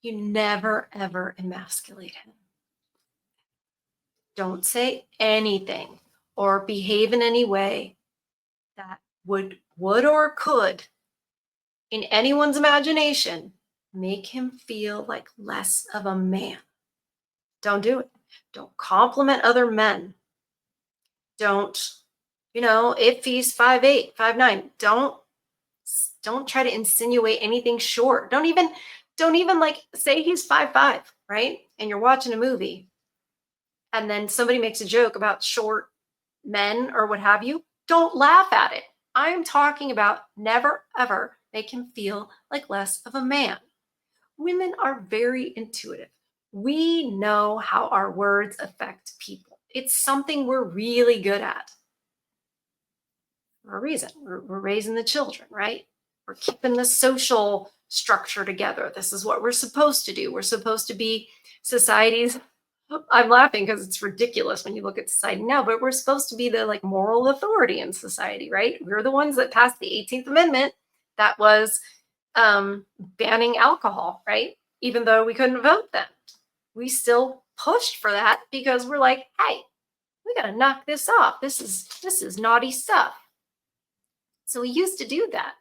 you never, ever emasculate him. Don't say anything or behave in any way that would or could, in anyone's imagination, make him feel like less of a man. Don't do it. Don't compliment other men. Don't, if he's 5'8", 5'9", don't try to insinuate anything short. Don't even like say he's 5'5", right? And you're watching a movie and then somebody makes a joke about short men or what have you. Don't laugh at it. I'm talking about never ever make him feel like less of a man. Women are very intuitive. We know how our words affect people. It's something we're really good at for a reason. We're raising the children, right? We're keeping the social structure together. This is what we're supposed to do. We're supposed to be society's. I'm laughing because it's ridiculous when you look at society now, but we're supposed to be the like moral authority in society, right? We're the ones that passed the 18th Amendment that was banning alcohol, right? Even though we couldn't vote then. We still pushed for that because we're like, hey, we got to knock this off. This is naughty stuff. So we used to do that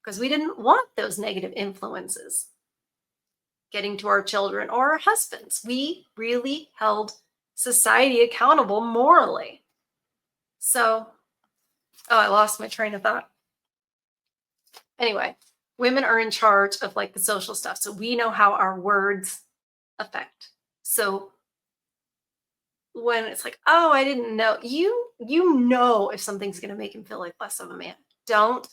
because we didn't want those negative influences getting to our children or our husbands. We really held society accountable morally. So, I lost my train of thought. Anyway, women are in charge of like the social stuff. So we know how our words affect. So when it's like, oh, I didn't know, you know if something's going to make him feel like less of a man. Don't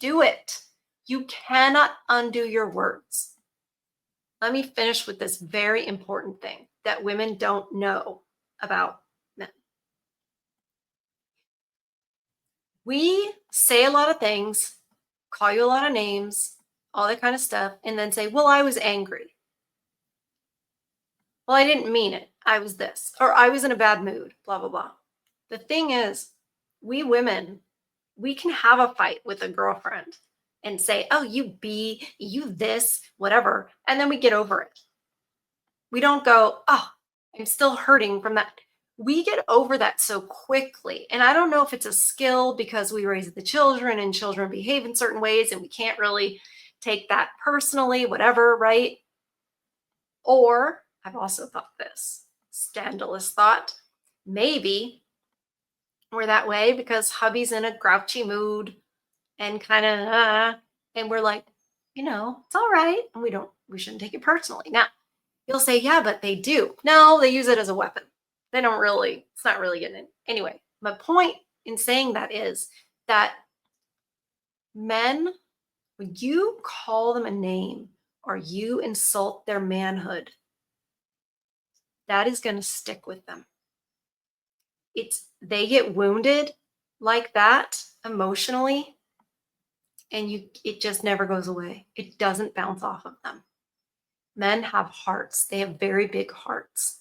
do it. You cannot undo your words. Let me finish with this very important thing that women don't know about men. We say a lot of things, call you a lot of names, all that kind of stuff, and then say, well, I was angry. Well, I didn't mean it. I was this, or I was in a bad mood, blah, blah, blah. The thing is, we women, we can have a fight with a girlfriend and say, oh, you this, whatever. And then we get over it. We don't go, oh, I'm still hurting from that. We get over that so quickly. And I don't know if it's a skill because we raise the children and children behave in certain ways and we can't really take that personally, whatever, right? Or I've also thought this scandalous thought. Maybe we're that way because hubby's in a grouchy mood and kind of, and we're like, it's all right. And we shouldn't take it personally. Now, you'll say, yeah, but they do. No, they use it as a weapon. They don't really, it's not really getting it. Anyway, my point in saying that is that men, when you call them a name or you insult their manhood, that is going to stick with them. They get wounded like that emotionally, and it just never goes away. It doesn't bounce off of them. Men have hearts. They have very big hearts.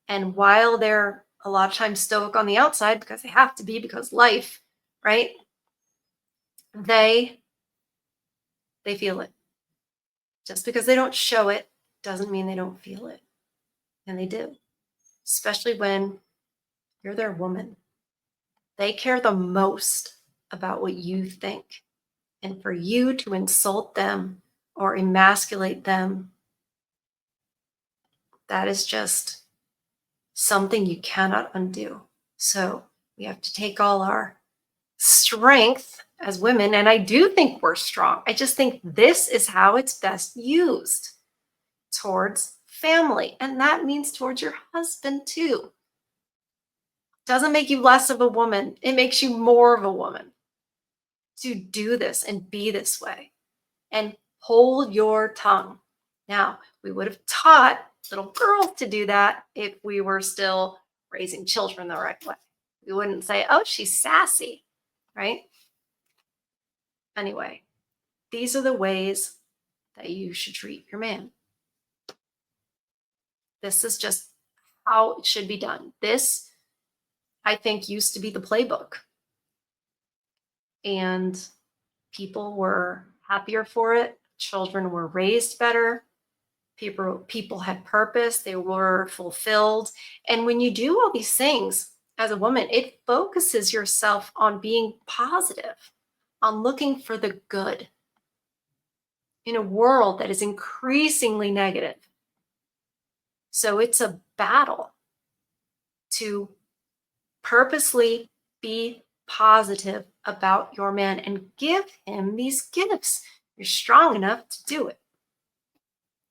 And while they're a lot of times stoic on the outside because they have to be because life, right? They feel it. Just because they don't show it doesn't mean they don't feel it. And they do. Especially when you're their woman. They care the most about what you think. And for you to insult them or emasculate them, that is just something you cannot undo. So we have to take all our strength as women, and I do think we're strong. I just think this is how it's best used towards family, and that means towards your husband too. Doesn't make you less of a woman. It makes you more of a woman to do this and be this way and hold your tongue. Now, we would have taught little girls to do that if we were still raising children the right way. We wouldn't say, oh, she's sassy, right? Anyway, these are the ways that you should treat your man. This is just how it should be done. This, I think, used to be the playbook. And people were happier for it. Children were raised better. People had purpose, they were fulfilled. And when you do all these things as a woman, it focuses yourself on being positive, on looking for the good in a world that is increasingly negative. So it's a battle to purposely be positive about your man and give him these gifts. You're strong enough to do it.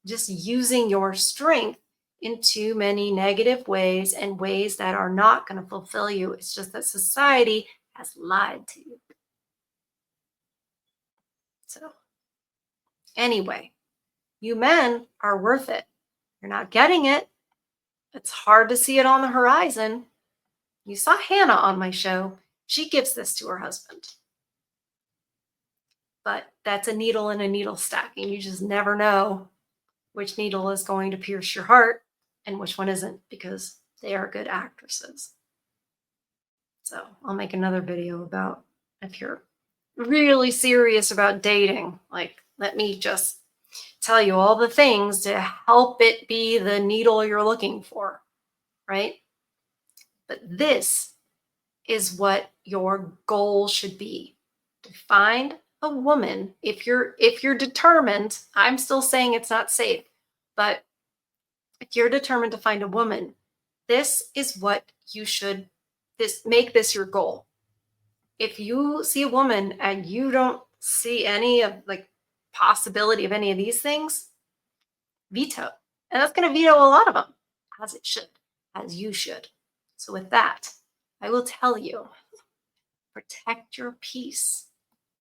Just using your strength in too many negative ways and ways that are not going to fulfill you. It's just that society has lied to you. So, anyway, you men are worth it. You're not getting it. It's hard to see it on the horizon. You saw Hannah on my show. She gives this to her husband. But that's a needle in a needle stack, and you just never know which needle is going to pierce your heart and which one isn't, because they are good actresses. So I'll make another video about, if you're really serious about dating, like, let me just tell you all the things to help it be the needle you're looking for, right? But this is what your goal should be: to find a woman. If you're determined, I'm still saying it's not safe, but if you're determined to find a woman, this is what you should make this your goal. If you see a woman and you don't see any of, like, possibility of any of these things, veto. And that's going to veto a lot of them, as it should, as you should. So with that, I will tell you, protect your peace.